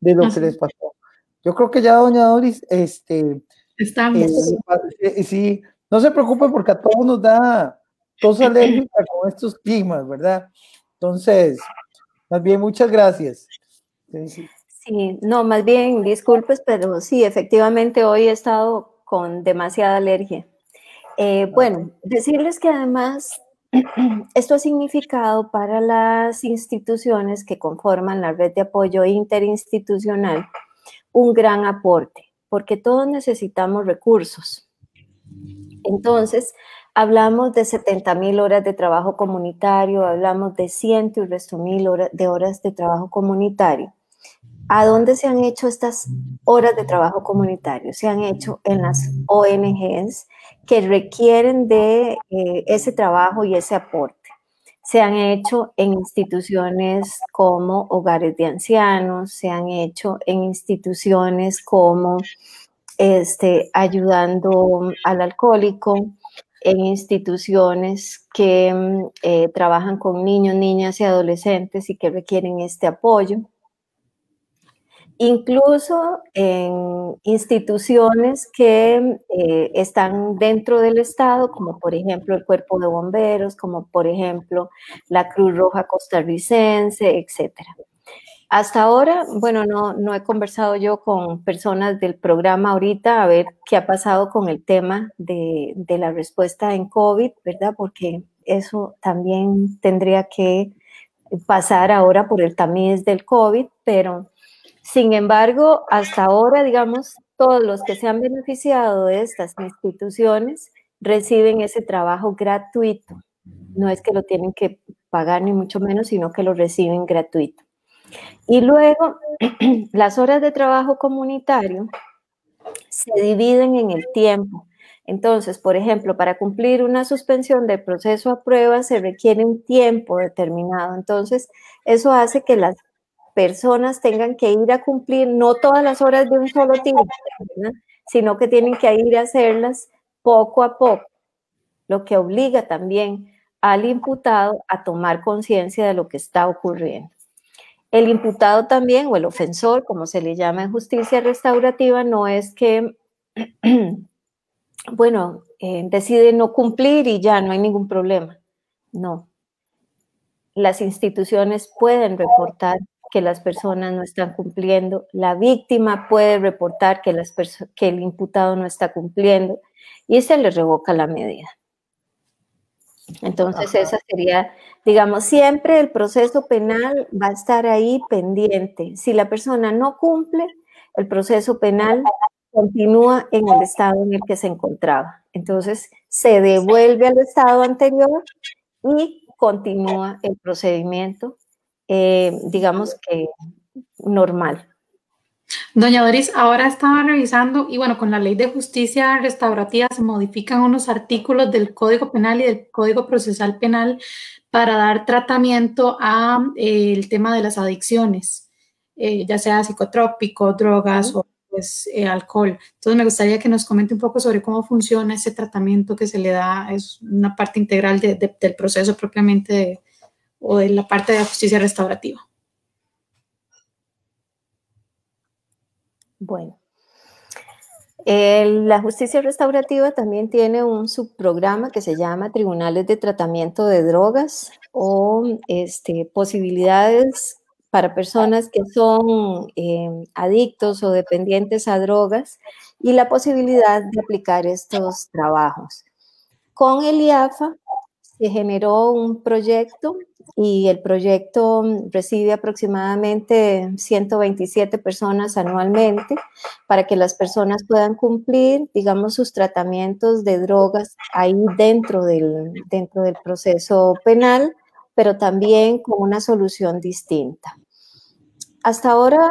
de lo que les pasó. Yo creo que ya, doña Doris, sí, no se preocupe porque a todos nos da tos alérgica con estos climas, ¿verdad? Entonces, más bien, muchas gracias. Sí. Sí, no, más bien, disculpes, pero sí, efectivamente hoy he estado con demasiada alergia. Bueno, decirles que además esto ha significado para las instituciones que conforman la red de apoyo interinstitucional un gran aporte, porque todos necesitamos recursos. Entonces, hablamos de 70,000 horas de trabajo comunitario, hablamos de ciento y resto mil horas de trabajo comunitario. ¿A dónde se han hecho estas horas de trabajo comunitario? Se han hecho en las ONGs que requieren de ese trabajo y ese aporte. Se han hecho en instituciones como hogares de ancianos, se han hecho en instituciones como ayudando al alcohólico, en instituciones que trabajan con niños, niñas y adolescentes y que requieren este apoyo. Incluso en instituciones que están dentro del Estado, como por ejemplo el Cuerpo de Bomberos, como por ejemplo la Cruz Roja Costarricense, etcétera. Hasta ahora, bueno, no he conversado yo con personas del programa ahorita a ver qué ha pasado con el tema de la respuesta en COVID, ¿verdad? Porque eso también tendría que pasar ahora por el tamiz del COVID, pero sin embargo, hasta ahora, digamos, todos los que se han beneficiado de estas instituciones reciben ese trabajo gratuito. No es que lo tienen que pagar ni mucho menos, sino que lo reciben gratuito. Y luego, las horas de trabajo comunitario se dividen en el tiempo. Entonces, por ejemplo, para cumplir una suspensión del proceso a prueba se requiere un tiempo determinado. Entonces, eso hace que las personas tengan que ir a cumplir no todas las horas de un solo tiro, ¿verdad? Sino que tienen que ir a hacerlas poco a poco, lo que obliga también al imputado a tomar conciencia de lo que está ocurriendo. El imputado también, o el ofensor, como se le llama en justicia restaurativa, no es que, bueno, decide no cumplir y ya no hay ningún problema. No. Las instituciones pueden reportar que las personas no están cumpliendo, la víctima puede reportar que el imputado no está cumpliendo y se le revoca la medida. Entonces, esa sería, digamos, siempre el proceso penal va a estar ahí pendiente. Si la persona no cumple, el proceso penal continúa en el estado en el que se encontraba. Entonces, se devuelve al estado anterior y continúa el procedimiento, digamos que normal. Doña Doris, ahora estaba revisando y bueno, con la Ley de Justicia Restaurativa se modifican unos artículos del Código Penal y del Código Procesal Penal para dar tratamiento a el tema de las adicciones, ya sea psicotrópico, drogas o pues, alcohol. Entonces me gustaría que nos comente un poco sobre cómo funciona ese tratamiento que se le da, es una parte integral del proceso propiamente o de la parte de la justicia restaurativa. Bueno, la justicia restaurativa también tiene un subprograma que se llama Tribunales de Tratamiento de Drogas o posibilidades para personas que son adictos o dependientes a drogas y la posibilidad de aplicar estos trabajos. Con el IAFA se generó un proyecto y el proyecto recibe aproximadamente 127 personas anualmente para que las personas puedan cumplir, digamos, sus tratamientos de drogas ahí dentro del proceso penal, pero también con una solución distinta. Hasta ahora,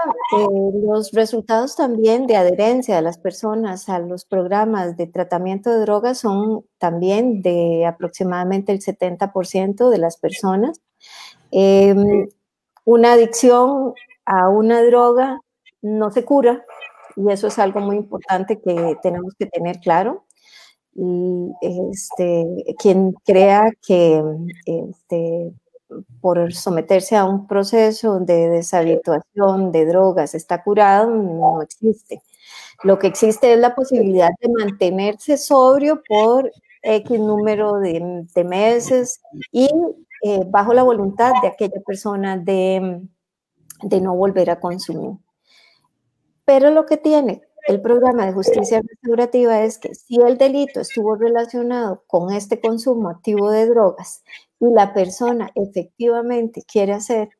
los resultados también de adherencia de las personas a los programas de tratamiento de drogas son también de aproximadamente el 70% de las personas. Una adicción a una droga no se cura y eso es algo muy importante que tenemos que tener claro. Y quien crea que por someterse a un proceso de deshabituación de drogas está curado, no existe. Lo que existe es la posibilidad de mantenerse sobrio por X número de meses y bajo la voluntad de aquella persona de no volver a consumir. Pero lo que tiene el programa de justicia restaurativa es que si el delito estuvo relacionado con este consumo activo de drogas y la persona efectivamente quiere hacer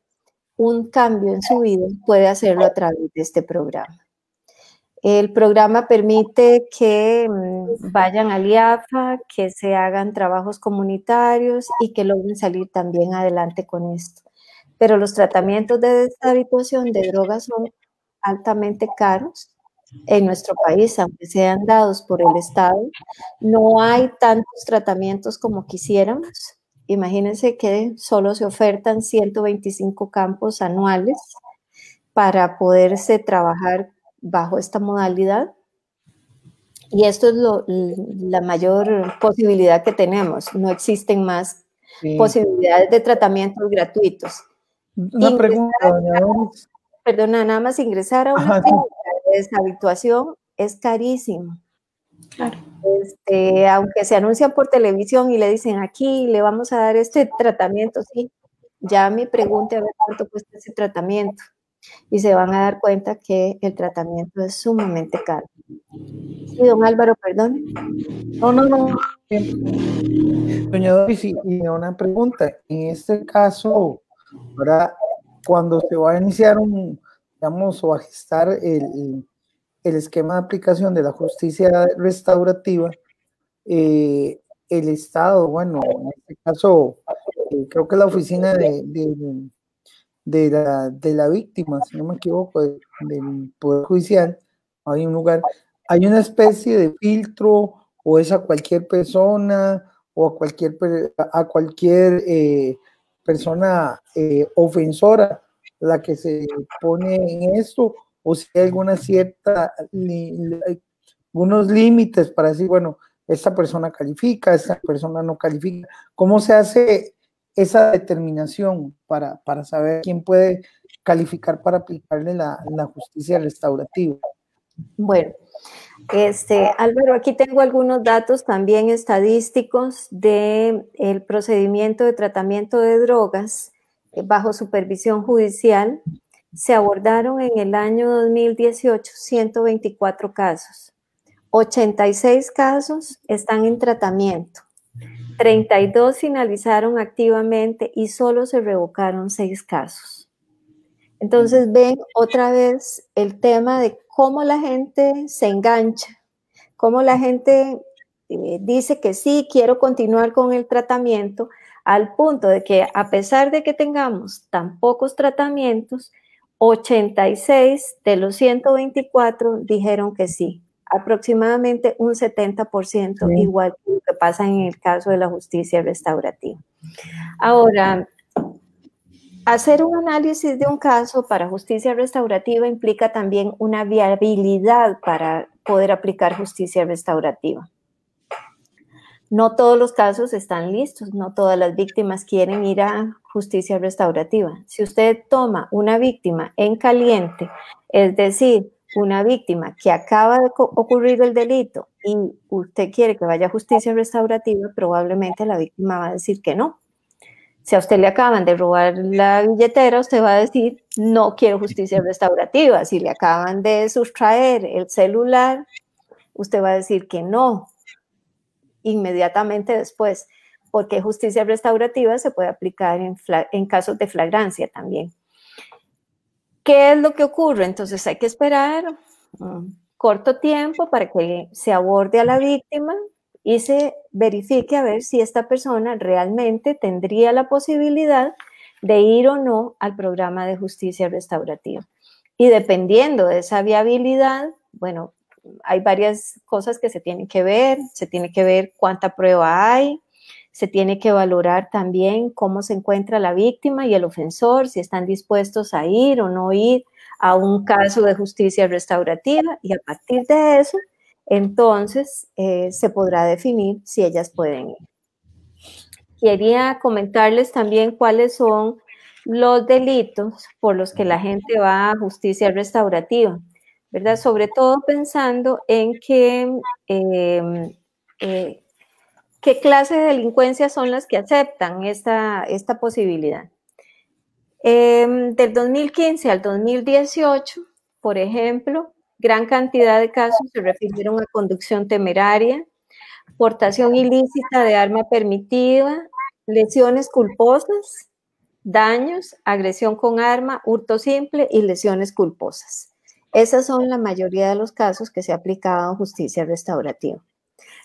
un cambio en su vida, puede hacerlo a través de este programa. El programa permite que vayan al IAFA, que se hagan trabajos comunitarios y que logren salir también adelante con esto. Pero los tratamientos de deshabituación de drogas son altamente caros en nuestro país, aunque sean dados por el Estado. No hay tantos tratamientos como quisiéramos. Imagínense que solo se ofertan 125 campos anuales para poderse trabajar bajo esta modalidad. Y esto es la mayor posibilidad que tenemos. No existen más posibilidades de tratamientos gratuitos. Una pregunta, doña Doris. Perdona, nada más ingresar a una clínica de deshabituación es carísimo. Claro. Aunque se anuncian por televisión y le dicen aquí le vamos a dar este tratamiento, sí, ya me pregunte a ver cuánto cuesta ese tratamiento y se van a dar cuenta que el tratamiento es sumamente caro. Sí, don Álvaro, perdón. No. Doña Doris, y una pregunta. En este caso, ahora, cuando se va a iniciar digamos, o a gestar el esquema de aplicación de la justicia restaurativa, el Estado, bueno, en este caso, creo que la oficina de la víctima, si no me equivoco, del Poder Judicial, hay un lugar, hay una especie de filtro, o es a cualquier persona, o a cualquier persona ofensora la que se pone en esto, o si hay alguna cierta, algunos límites para decir, bueno, esta persona califica, esta persona no califica. ¿Cómo se hace esa determinación para saber quién puede calificar para aplicarle la justicia restaurativa? Bueno, Álvaro, aquí tengo algunos datos también estadísticos del procedimiento de tratamiento de drogas bajo supervisión judicial. Se abordaron en el año 2018 124 casos. 86 casos están en tratamiento. 32 finalizaron activamente y solo se revocaron 6 casos. Entonces ven otra vez el tema de cómo la gente se engancha, cómo la gente dice que sí, quiero continuar con el tratamiento, al punto de que a pesar de que tengamos tan pocos tratamientos, 86 de los 124 dijeron que sí, aproximadamente un 70%, sí, igual que lo que pasa en el caso de la justicia restaurativa. Ahora, hacer un análisis de un caso para justicia restaurativa implica también una viabilidad para poder aplicar justicia restaurativa. No todos los casos están listos, no todas las víctimas quieren ir a justicia restaurativa. Si usted toma una víctima en caliente, es decir, una víctima que acaba de ocurrir el delito y usted quiere que vaya a justicia restaurativa, probablemente la víctima va a decir que no. Si a usted le acaban de robar la billetera, usted va a decir, no quiero justicia restaurativa. Si le acaban de sustraer el celular, usted va a decir que no, inmediatamente después, porque justicia restaurativa se puede aplicar en casos de flagrancia también. ¿Qué es lo que ocurre? Entonces hay que esperar un corto tiempo para que se aborde a la víctima y se verifique a ver si esta persona realmente tendría la posibilidad de ir o no al programa de justicia restaurativa. Y dependiendo de esa viabilidad, bueno, hay varias cosas que se tienen que ver cuánta prueba hay, se tiene que valorar también cómo se encuentra la víctima y el ofensor, si están dispuestos a ir o no ir a un caso de justicia restaurativa, y a partir de eso, entonces se podrá definir si ellas pueden ir. Quería comentarles también cuáles son los delitos por los que la gente va a justicia restaurativa, ¿verdad? Sobre todo pensando en qué clase de delincuencia son las que aceptan esta posibilidad. Del 2015 al 2018, por ejemplo, gran cantidad de casos se refirieron a conducción temeraria, portación ilícita de arma permitida, lesiones culposas, daños, agresión con arma, hurto simple y lesiones culposas. Esas son la mayoría de los casos que se ha aplicado en justicia restaurativa.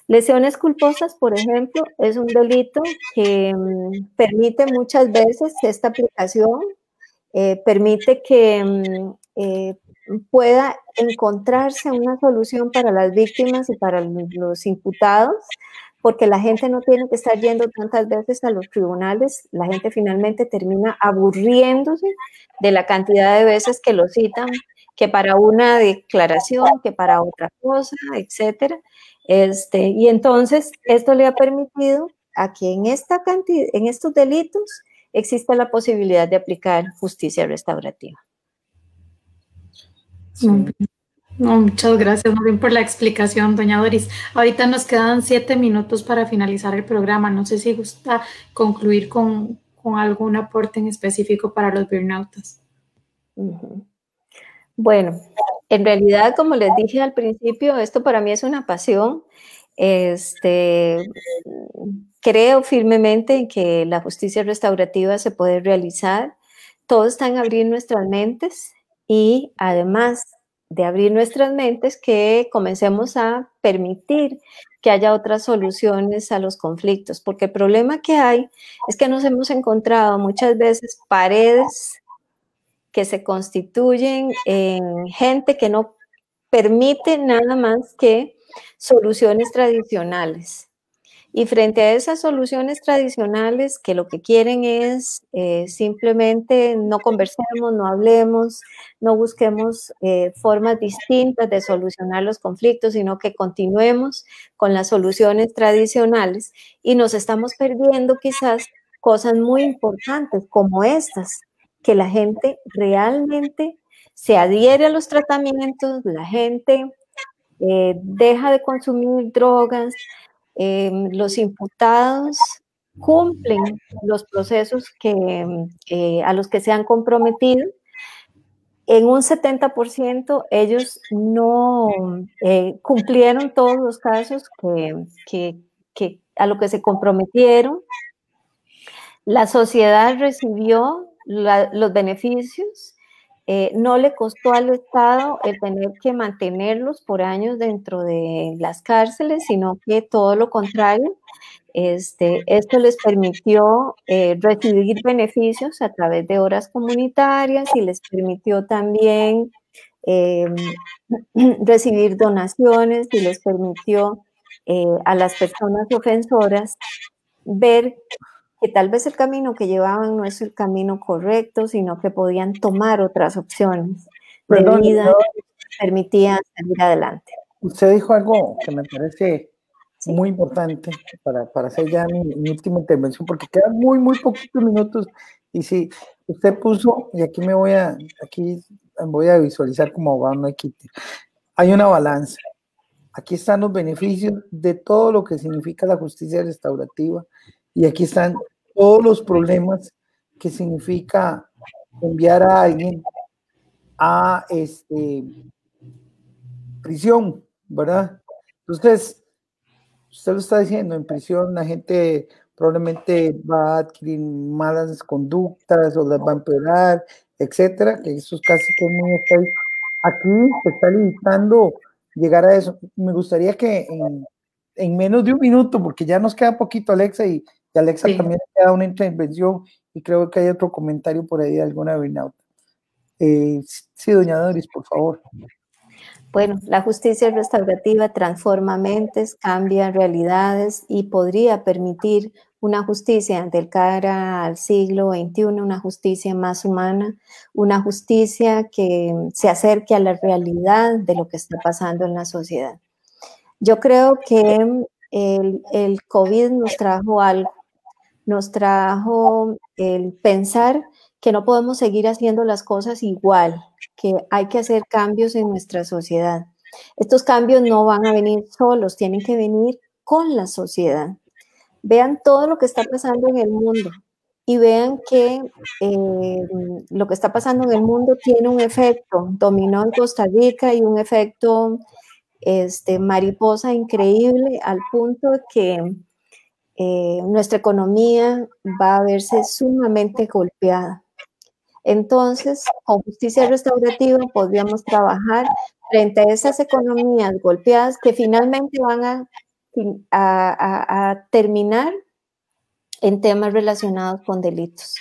Lesiones culposas, por ejemplo, es un delito que permite muchas veces esta aplicación, permite que pueda encontrarse una solución para las víctimas y para los imputados, porque la gente no tiene que estar yendo tantas veces a los tribunales, la gente finalmente termina aburriéndose de la cantidad de veces que lo citan, que para una declaración, que para otra cosa, etcétera. Y entonces esto le ha permitido a que en estos delitos exista la posibilidad de aplicar justicia restaurativa. Sí. No, muchas gracias muy bien por la explicación, doña Doris. Ahorita nos quedan 7 minutos para finalizar el programa. No sé si gusta concluir con algún aporte en específico para los burnoutas. Bueno, en realidad, como les dije al principio, esto para mí es una pasión. Creo firmemente en que la justicia restaurativa se puede realizar. Todo está en abrir nuestras mentes y además de abrir nuestras mentes, que comencemos a permitir que haya otras soluciones a los conflictos, porque el problema que hay es que nos hemos encontrado muchas veces paredes que se constituyen en gente que no permite nada más que soluciones tradicionales. Y frente a esas soluciones tradicionales que lo que quieren es simplemente no conversemos, no hablemos, no busquemos formas distintas de solucionar los conflictos, sino que continuemos con las soluciones tradicionales, y nos estamos perdiendo quizás cosas muy importantes como estas, que la gente realmente se adhiere a los tratamientos, la gente deja de consumir drogas, los imputados cumplen los procesos a los que se han comprometido. En un 70% ellos no cumplieron todos los casos a lo que se comprometieron. La sociedad recibió los beneficios. No le costó al Estado el tener que mantenerlos por años dentro de las cárceles, sino que todo lo contrario, Esto les permitió recibir beneficios a través de horas comunitarias y les permitió también recibir donaciones y les permitió a las personas ofensoras ver que tal vez el camino que llevaban no es el camino correcto, sino que podían tomar otras opciones de vida que permitían salir adelante. Usted dijo algo que me parece muy importante para hacer ya mi última intervención, porque quedan muy poquitos minutos. Y si usted puso, y aquí voy a visualizar como abogado, no hay quite. Hay una balanza. Aquí están los beneficios de todo lo que significa la justicia restaurativa, y aquí están todos los problemas que significa enviar a alguien a prisión, ¿verdad? Entonces, usted lo está diciendo, en prisión la gente probablemente va a adquirir malas conductas o las va a empeorar, etcétera, que eso es casi que muy estadístico. Aquí se está limitando llegar a eso. Me gustaría que en menos de un minuto, porque ya nos queda poquito, Alexa, y Alexa también le queda una intervención, y creo que hay otro comentario por ahí de alguna burnout. Sí, doña Doris, por favor. Bueno, la justicia restaurativa transforma mentes, cambia realidades y podría permitir una justicia del cara al siglo XXI, una justicia más humana, una justicia que se acerque a la realidad de lo que está pasando en la sociedad. Yo creo que el COVID nos trajo algo, nos trajo el pensar que no podemos seguir haciendo las cosas igual, que hay que hacer cambios en nuestra sociedad. Estos cambios no van a venir solos, tienen que venir con la sociedad. Vean todo lo que está pasando en el mundo y vean que lo que está pasando en el mundo tiene un efecto dominó en Costa Rica y un efecto mariposa increíble, al punto que nuestra economía va a verse sumamente golpeada. Entonces, con justicia restaurativa podríamos trabajar frente a esas economías golpeadas que finalmente van a terminar en temas relacionados con delitos.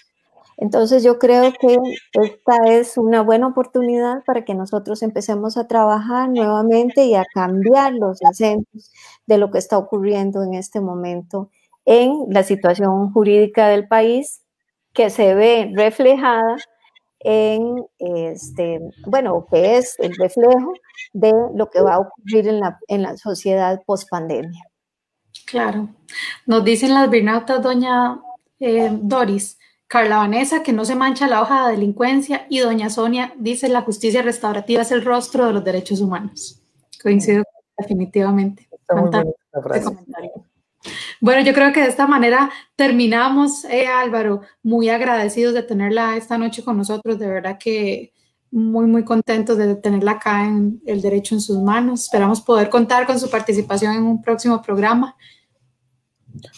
Entonces, yo creo que esta es una buena oportunidad para que nosotros empecemos a trabajar nuevamente y a cambiar los acentos de lo que está ocurriendo en este momento en la situación jurídica del país, que se ve reflejada en, que es el reflejo de lo que va a ocurrir en la sociedad post-pandemia. Claro. Nos dicen las burnoutas, doña Doris, Carla Vanessa, que no se mancha la hoja de delincuencia, y doña Sonia dice la justicia restaurativa es el rostro de los derechos humanos. Coincido definitivamente. Está muy buena esta frase. Bueno, yo creo que de esta manera terminamos, Álvaro, muy agradecidos de tenerla esta noche con nosotros, de verdad que muy contentos de tenerla acá en El Derecho en sus Manos. Esperamos poder contar con su participación en un próximo programa.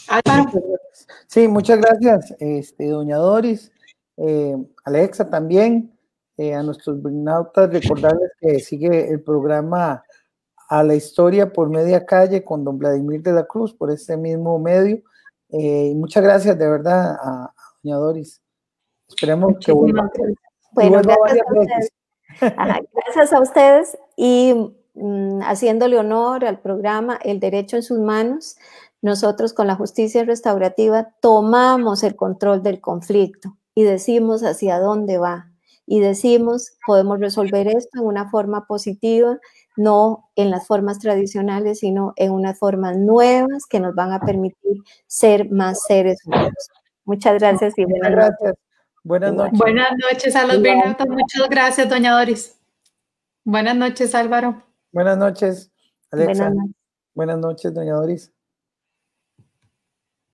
Álvaro. Sí, muchas gracias, doña Doris, Alexa también, a nuestros burnoutas, recordarles que sigue el programa A la Historia por Media Calle con don Vladimir de la Cruz por este mismo medio. Muchas gracias de verdad a doña Doris. Esperemos que vuelva. Bueno, gracias a ustedes y haciéndole honor al programa El Derecho en sus Manos, nosotros con la justicia restaurativa tomamos el control del conflicto y decimos hacia dónde va y decimos podemos resolver esto en una forma positiva, no en las formas tradicionales, sino en unas formas nuevas que nos van a permitir ser más seres humanos. Muchas gracias y buenas noches. Buenas noches. Buenas noches a los burnoutas. Muchas gracias, doña Doris. Buenas noches, Álvaro. Buenas noches, Alexa. Buenas noches. Buenas noches, doña Doris.